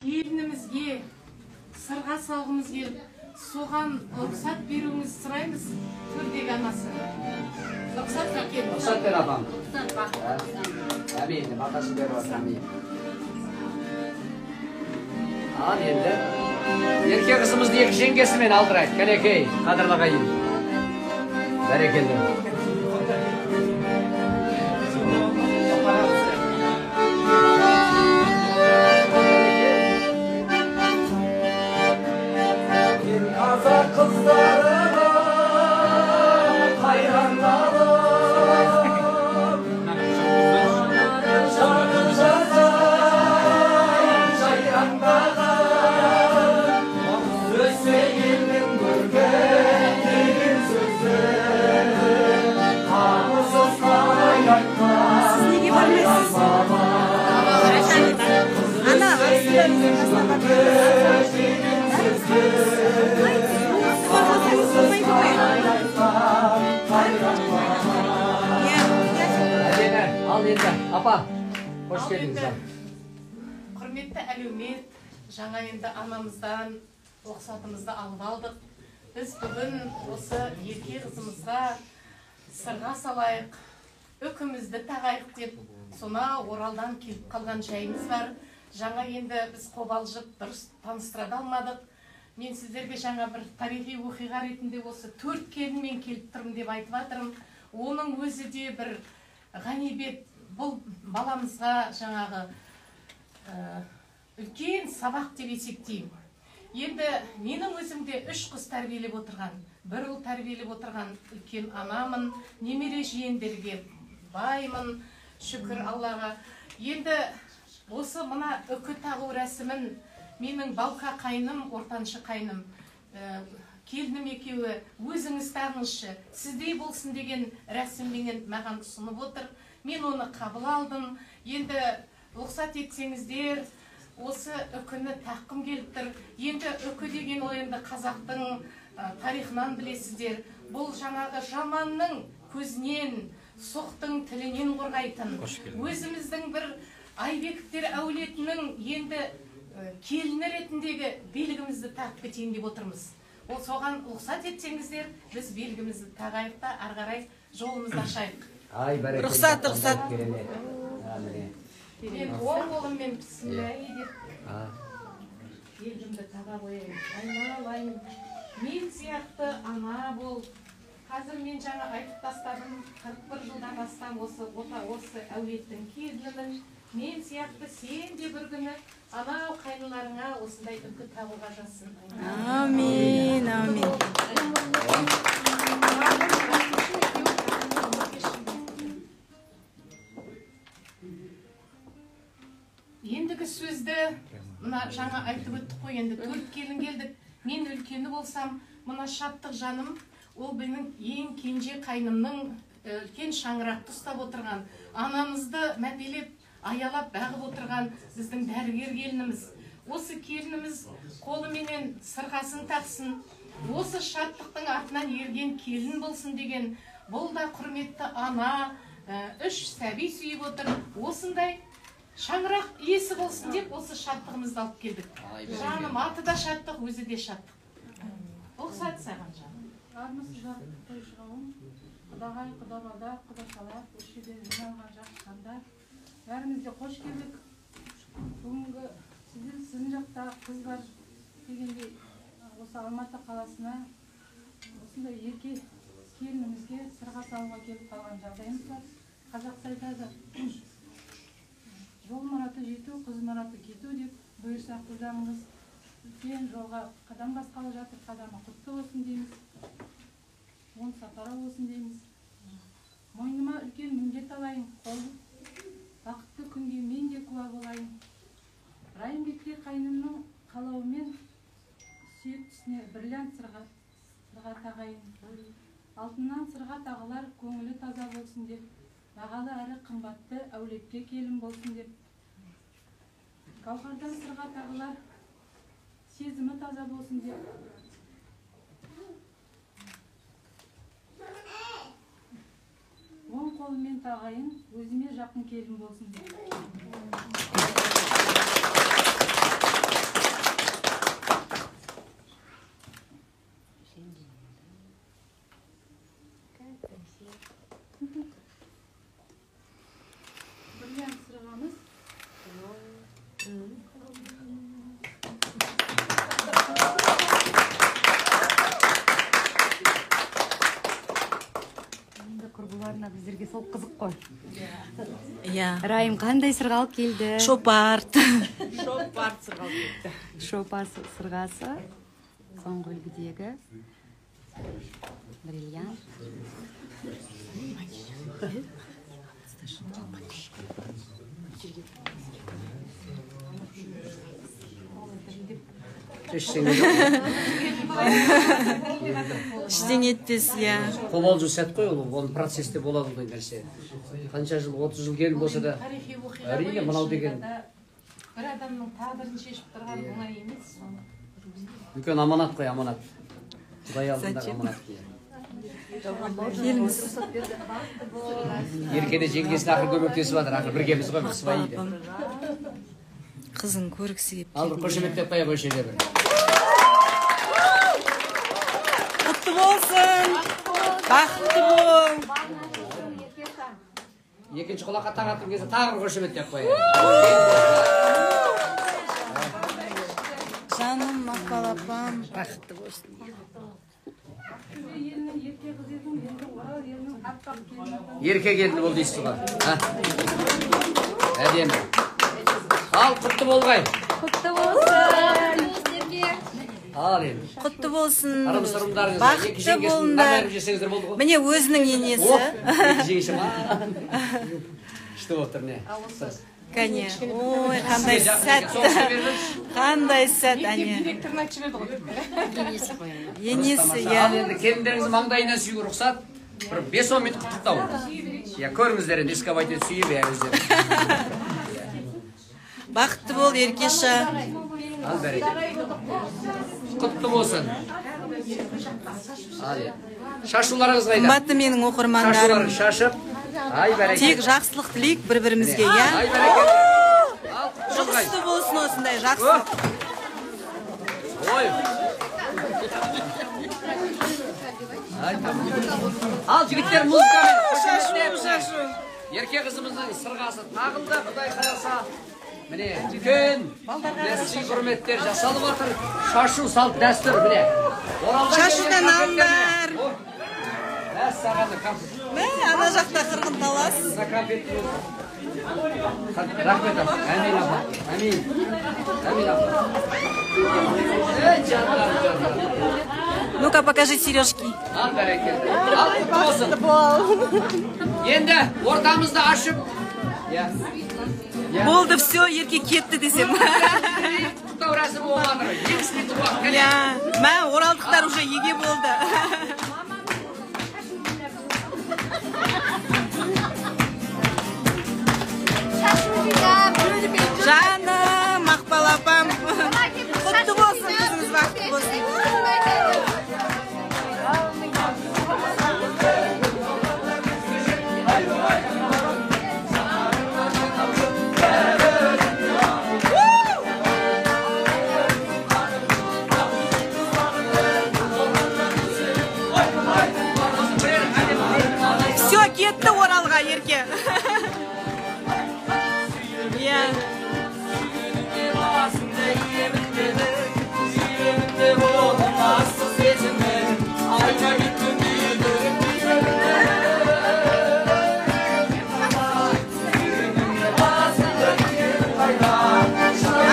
Келінімізге сырға салғымыз келіп, соған рұқсат беруіңіз сұраймыз, төрдегі анасы. Рұқсат екен. Рұқсат бер апам. Әмин, батасын беріп отыр, әмин. Ал енді, ерке қызымызды екі жеңгесімен алдырайық. Кәнекей, қадырлы ағайын. Бәрекелді. Қазақ қыздарына қайрандалып, жаны жазан жайраңдаған, өссе елдің көрген деген сөзі, қамысыз қалай айтқан. Siz neге бармайсыз? Ана, Ал енді, апа, қош келдіңіз. Құрметті әлеумет, жаңа енді анамыздан рұқсатымызды алып алдық. Біз бүгін осы ерке қызымызға сырға салайық, үкімізді тағайық деп, сонау Оралдан келіп қалған жайымыз бар. Жаңа енді біз қобалжып дұрыс таныстыра алмадық. Мен сіздерге жаңа бір тарихи оқиға ретінде осы 4 келінмен келіп тұрмын деп айтып жатырмын. Оның өзі де бір ғанибет, бұл баламызға жаңағы үлкен сабақ деп есептеймін. Енді менің өзімде 3 қыз тәрбиелеп отырған, бір ұл тәрбиелеп отырған үлкен анамын, немере жиендерге баймын, шүкір Аллаға. Енді осы мына үкі тағу рәсімін менің балқа қайным, ортаншы қайным, келінім екеуі өзіңіз тағыңызшы, сіздей болсын деген рәсімменен маған ұсынып отыр. Мен оны қабыл алдым. Енді рұқсат етсеңіздер, осы үкіні таққым келіп тұр. Енді үкі деген ол енді қазақтың тарихынан білесіздер. Бұл жаңағы жаманның көзінен, соқтың тілінен қорғайтын. Өзіміздің бір Айбековтер әулетінің енді келіні ретіндегі белгімізді тағып кетейін деп отырмыз. Ол соған рұқсат етсеңіздер, біз белгімізді тағайық та ары қарай жолымызды ашайық. рұқсат. Мен оң қолыммен бісмілләхи деп белгімді таға қояйын. Айналайын, мен сияқты ана бол. Қазір мен жаңа айтып тастадым, 41 жылдан астам осы әулеттің келінімін. Мен сияқты сен де бір күні анау қайныларыңа осындай үкі тағуға жазсын. Амин, амин. Ендігі сөзді мына жаңа айтып өттік қой, енді 4 келін келдік. Мен үлкені болсам, мына шаттық жаным, ол менің ең кенже қайнымның үлкен шаңырақты ұстап отырған, анамызды мәпелеп, аялап бағып отырған біздің дәрігер келініміз. Осы келініміз қолыменен сырғасын тақсын, осы шаттықтың артынан ерген келін болсын деген, бұл да құрметті ана, 3 сәби сүйіп отыр. Осындай шаңырақ иесі болсын деп, осы шаттығымызды алып келдік. Жаным аты да шаттық, өзі де шаттық. Рұқсат саған жаным. Армысыздар, қойшығауым, құдағай, құдабалдар, құдашалар, көшеден жиналған жақшандар. Бәрімізде қош келдік. Бүгінгі сіздің жақта қыз бар дегендей осы Алматы қаласына осындай ерке келінімізге сырға салуға келіп қалған жағдайымыз бар. Қазақша айтады, жол мұраты жету, қыз мұраты кету деп, бұйырса құлданыңыз үлкен жолға қадам басқалы жатыр, қадамы құтты болсын дейміз. Оң сапары болсын дейміз. Мойныма үлкен міндет алайын, бақытты күнге мен де куә болайын. Райымбекке қайнымның қалауымен сүйектісіне бриллиант сырға тағайын. Алтыннан сырға тағылар көңілі таза болсын деп, бағалы әрі қымбатты әулетке келін болсын деп. Гауһардан сырға тағылар сезімі таза болсын деп. Оң қолымен тағайын, өзіме жақын келін болсын деп. сырғаларына біздерге сол қызық қой. Иә. Райым қандай сырға алып келді? Шопарт. Шопар сырғасы. Соңғы үлгідегі. Бриллиант. Ештеңе етпес, иә. Қобалжу сәт қой ол, оның процесте болады ондай нәрсе. Қанша жыл, 30 жыл келін болса да, тарихи оқиға әрине мынау деген бір адамның тағдырын шешіп тұрған оңай емес. үлкен аманат қой, аманат. Құдай алдындағы аманат. Келіңіз. Еркеде жеңгесіне ақыр көмектесіп жатыр, ақыр біргеміз ғой, біз бай дейді. Қызын көргісі кеп. Ал бір қошеметтеп қоя көшеде бір. Құтты болсын. Бақытты бол. Екінші құлаққа тағатын кезде тағы бір қошеметтеп қоя. Жаным, Мақпал апам, бақытты болсын. Ерке келді бол дейсіз ғой. Әдемі. Ал, құтты болғай. Құтты болсын. Ал енді. Құтты болсын. Арым-сырымдарыңыз. Бақытты болыңдар. Міне өзінің енесі. Жеңші ма? Ішті отыр не? Кәне. Ой, қандай сәт. Қандай сәт, әне. Директорын айтып жіберді ғой. Енесі, Ал иә. енді келіндеріңізді маңдайынан сүюге рұқсат. Бір 5-10 минут құттықтау. Я көріңіздер енді эскавайтер сүйіп я өздері. Бақытты бол, Еркеша. Ал бәрекелді. Құтты болсын. Ал енді. Шашуларыңыз қайда? Қымбатты менің оқырмандарым. Шашуларың шашып. Ай бәрекелді. Тек жақсылық тілейік бір-бірімізге, Ай иә? бәрекелді. Ал құттықтау. Жұғысты болсын осындай, жақсылық. Ой. Ай тамам. Ал жігіттер музыкамен қошеметтеп. Ерке қызымыздың сырғасы тағылды, Құдай қаласа. Міне, үлкен дәстүр құрметтер жасалып жатыр. Шашу салт дәстүр міне. Шашудан алыңдар. Сағаны конфет. Ана жақта қырғын талас. Конфет. Рахмет апа. Әмин апа. Әмин. Әмин апа. Ну-ка, покажи сережки. Ал бәрекелді. Ал құтты болсын. Енді ортамызды ашып. Болды, все, ерке кетті десем. Құттықтау рәсімі болып жатыр. 20 минут уақыт. Иә, мә, оралдықтар уже еге болды. Жаным, Мақпал апам. Құтты болсын, қызыңыз бақытты болсын. Все, кетті Оралға, ерке. Иә.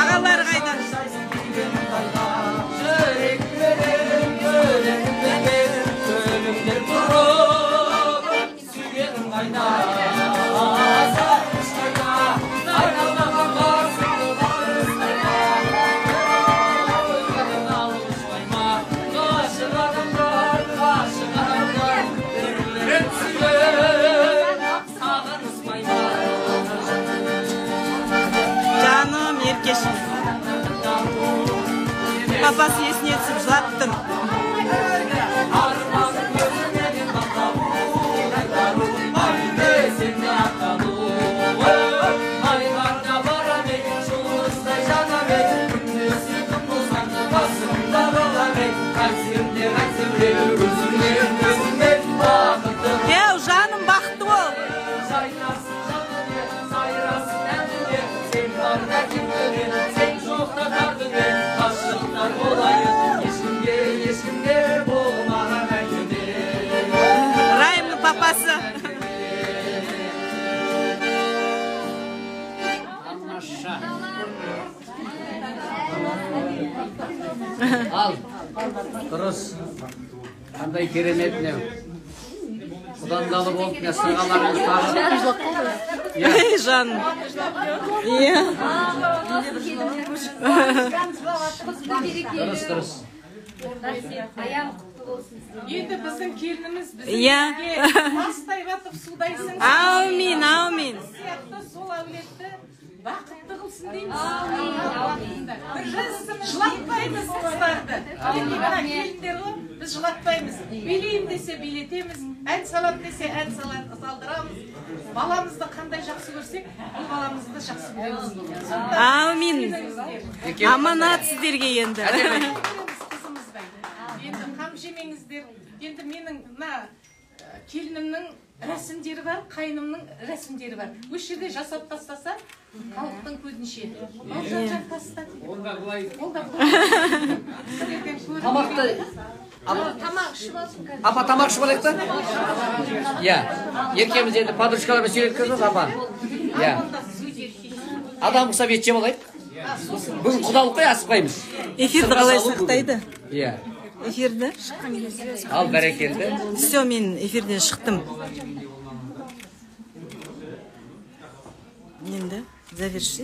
Ағалар қайда? Жаным, еркешім. Папасы есіне түсіп жылаттым. Еу, жаным, бақытты бол. Sen çok da kardın, aşıklar olayım, yeşimge yeşim. Ал. Дұрыс. Қандай керемет мынау. Құдандалы болып мына сырғаларыңыз тағы. Ей, жаным. Иә. Дұрыс. Енді біздің келініміз Иә. бастай батып судайсың. Аумин, аумин. Сияқты сол әулетті бақытты қылсын дейміз. Біз жылатпаймыз қыздарды. Келіндер ғой, біз жылатпаймыз. Билейім десе билетеміз, ән салам десе ән салдырамыз. Баламызды қандай жақсы көрсек, бұл баламызды жақсы көреміз. Аумин. Аманат сіздерге енді. Қызымыздай. Енді қам жемеңіздер. Енді менің келінімнің рәсімдері бар, қайнымның рәсімдері бар. Өз жерде жасап тастаса, халықтың көзінше. Ол жан таста. Ол да бұлай. Тамақты Тамақ ішіп алсын қазір. апа тамақ ішіп алайық та? Иә. Еркеміз енді подружкалармен сөйлеткізіңіз, апа. Иә. Адам құсап ет жеп алайық. Бүгін құдалық қой, асықпаймыз. Эфирді қалай сақтайды? Иә. Эфирді? Ал бәрекелді. Все, мен эфирден шықтым. Енді заверши.